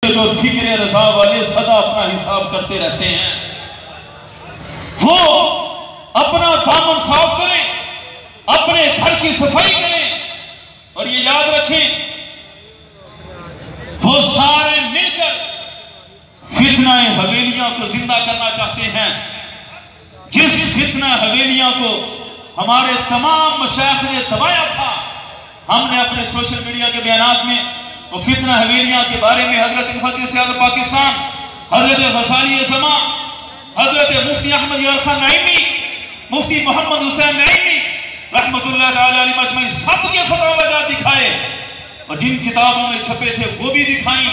جو فکر رضا والے سدا اپنا حساب کرتے رہتے ہیں، وہ اپنا دامن صاف کریں، اپنے گھر کی صفائی کریں، اور یہ یاد رکھیں وہ سارے مل کر فتنہ حویلیاں کو زندہ کرنا چاہتے ہیں۔ جس فتنہ حویلیاں کو ہمارے تمام مشائخ نے دبایا تھا، ہم نے اپنے سوشل میڈیا کے بیانات میں وہ فتنہ حویلیاں کے بارے میں حضرت مفتی سیاد پاکستان، حضرت غزالی زمان، حضرت مفتی احمد یار خان نعیمی، مفتی محمد حسین نعیمی رحمت اللہ تعالی علیہ مجمعین سب کے فتاوی جات دکھائے، اور جن کتابوں میں چھپے تھے وہ بھی دکھائیں،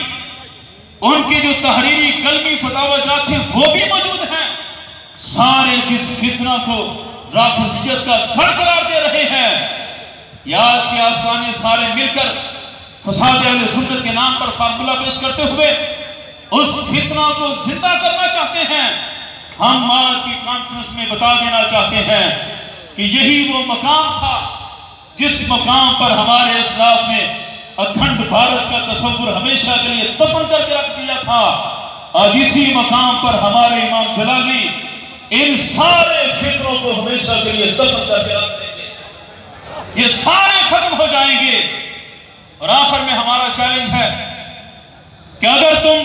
ان کے جو تحریری قلمی فتاوی جات تھے وہ بھی موجود ہیں۔ سارے جس فتنہ کو رافضیت کا گھر قرار دے رہے ہیں، یا آج کے آستانے سارے مل کر فساد اہل سنت کے نام پر فارمولہ پیش کرتے ہوئے اس فتنہ کو زندہ کرنا چاہتے ہیں۔ ہم آج کی کانفرنس میں بتا دینا چاہتے ہیں کہ یہی وہ مقام تھا جس مقام پر ہمارے اسلاف نے اکھنڈ بھارت کا تصور ہمیشہ کے لیے دفن کر کے رکھ دیا تھا۔ آج اسی مقام پر ہمارے امام جلالی ان سارے فکروں کو ہمیشہ کے لیے دفن کر کے رکھ دیں گے، یہ سارے ختم ہو جائیں گے۔ اور آخر میں ہمارا چیلنج ہے کہ اگر تم